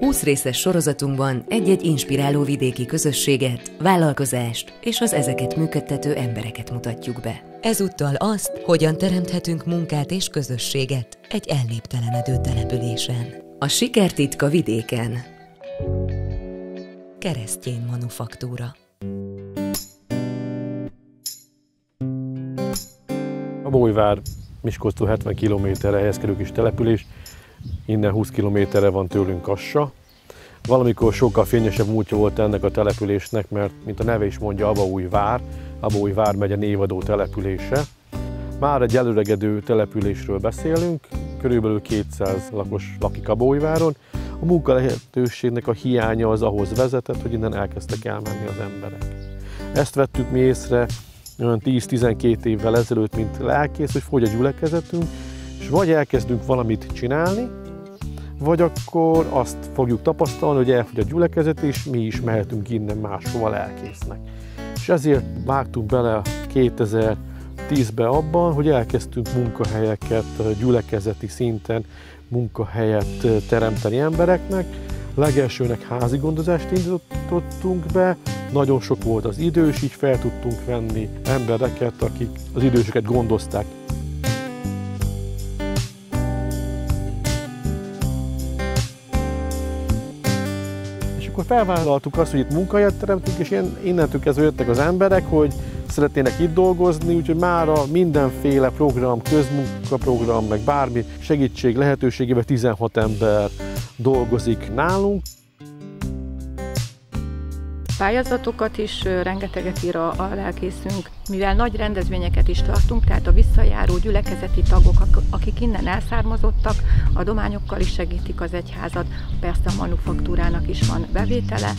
20 részes sorozatunkban egy-egy inspiráló vidéki közösséget, vállalkozást és az ezeket működtető embereket mutatjuk be. Ezúttal azt, hogyan teremthetünk munkát és közösséget egy elnéptelenedő településen. A siker titka vidéken. Keresztény manufaktúra. Abaújvár Miskolctól 70 km-re helyezkedő kis település, innen 20 km-re van tőlünk Kassa. Valamikor sokkal fényesebb múltja volt ennek a településnek, mert, mint a neve is mondja, Abaújvár vármegye névadó települése. Már egy előregedő településről beszélünk, körülbelül 200 lakos lakik Abaújváron. A munkalehetőségnek a hiánya az ahhoz vezetett, hogy innen elkezdtek elmenni az emberek. Ezt vettük mi észre olyan 10-12 évvel ezelőtt, mint lelkész, hogy fogy a gyülekezetünk, és vagy elkezdünk valamit csinálni, vagy akkor azt fogjuk tapasztalni, hogy elfogy a gyülekezet, és mi is mehetünk innen máshova lelkésznek. És ezért vágtunk bele 2010-ben abban, hogy elkezdtünk munkahelyeket gyülekezeti szinten, munkahelyet teremteni embereknek. Legelsőnek házi gondozást indítottunk be, nagyon sok volt az idős, így fel tudtunk venni embereket, akik az időseket gondozták. És akkor felvállaltuk azt, hogy itt munkahelyet teremtünk, és innentől kezdve jöttek az emberek, hogy szeretnének itt dolgozni, úgyhogy mára mindenféle program, közmunkaprogram, meg bármi segítség lehetőségében 16 ember dolgozik nálunk. Pályázatokat is rengeteget ír a lelkészünk, mivel nagy rendezvényeket is tartunk, tehát a visszajáró gyülekezeti tagok, akik innen elszármazottak, adományokkal is segítik az egyházat, persze a manufaktúrának is van bevétele.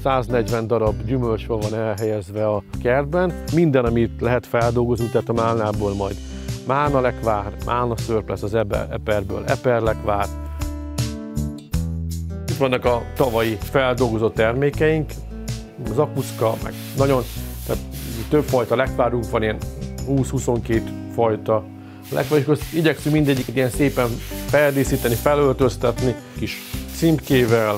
...140 darab gyümölcsfa van elhelyezve a kertben. Minden, amit lehet feldolgozni, tehát a málnából majd málnalekvár, málnaszörp lesz, az eperből eperlekvár. Itt vannak a tavalyi feldolgozott termékeink, az apuszka, meg nagyon, tehát többfajta lekvárunk van, ilyen 20-22 fajta lekvár, és akkor igyekszünk mindegyiket ilyen szépen feldíszíteni, felöltöztetni, kis címkével.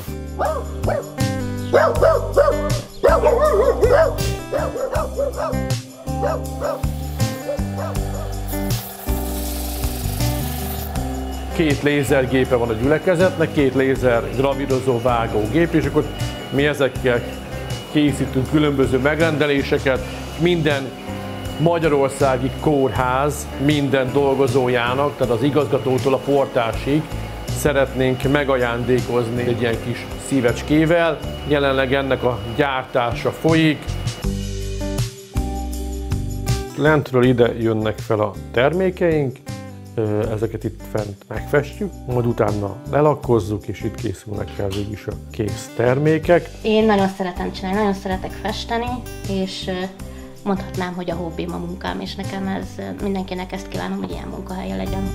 Két lézergépe van a gyülekezetnek, két lézer gravírozó vágógép, és akkor mi ezekkel készítünk különböző megrendeléseket. Minden magyarországi kórház minden dolgozójának, tehát az igazgatótól a portásig szeretnénk megajándékozni egy ilyen kis szívecskével. Jelenleg ennek a gyártása folyik. Lentről ide jönnek fel a termékeink, ezeket itt fent megfestjük, majd utána lelakkozzuk, és itt készülnek el végig is a kész termékek. Én nagyon szeretem csinálni, nagyon szeretek festeni, és mondhatnám, hogy a hobbim, a munkám, és nekem ez, mindenkinek ezt kívánom, hogy ilyen munkahelye legyen.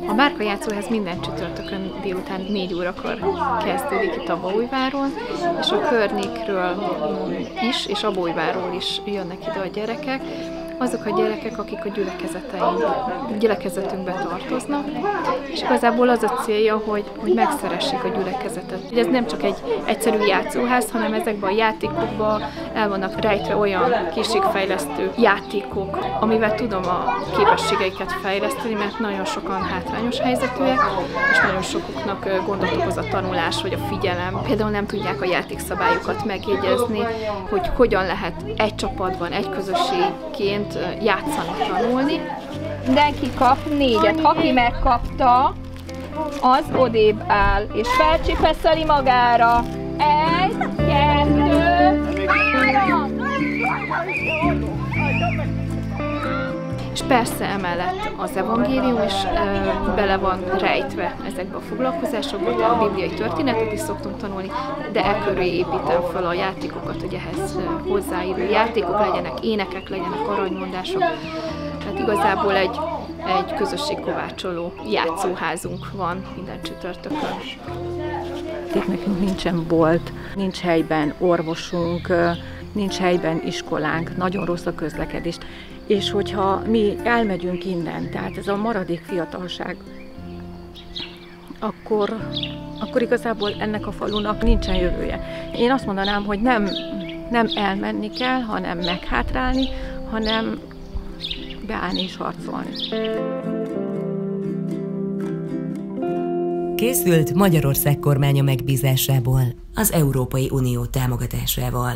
A márkajátszóház minden csütörtökön délután 4 órakor kezdődik itt Abaújváron, és a környékről is, és Abaújvárról is jönnek ide a gyerekek. Azok a gyerekek, akik a gyülekezetünkbe tartoznak, és igazából az a célja, hogy megszeressék a gyülekezetet. Ez nem csak egy egyszerű játszóház, hanem ezekben a játékokban el vannak rejtve olyan készségfejlesztő játékok, amivel tudom a képességeiket fejleszteni, mert nagyon sokan hátrányos helyzetűek, és nagyon sokuknak gondot okoz a tanulás vagy a figyelem. Például nem tudják a játékszabályokat megjegyezni, hogy hogyan lehet egy csapatban, egy közösségként játszani, tanulni. Mindenki kap 4-et. Aki megkapta, az odébb áll, és felcsipeszeli magára. 1, 2, 3! És persze emellett az evangélium is bele van rejtve ezekbe a foglalkozásokba, tehát a bibliai történetet is szoktunk tanulni, de e köré építem fel a játékokat, hogy ehhez hozzáíró játékok legyenek, énekek legyenek, aranymondások. Tehát igazából egy közösségkovácsoló játszóházunk van minden csütörtökön. Itt nekünk nincsen bolt, nincs helyben orvosunk, nincs helyben iskolánk, nagyon rossz a közlekedés. És hogyha mi elmegyünk innen, tehát ez a maradék fiatalság, akkor igazából ennek a falunak nincsen jövője. Én azt mondanám, hogy nem elmenni kell, hanem meghátrálni, hanem beállni és harcolni. Készült Magyarország kormánya megbízásából, az Európai Unió támogatásával.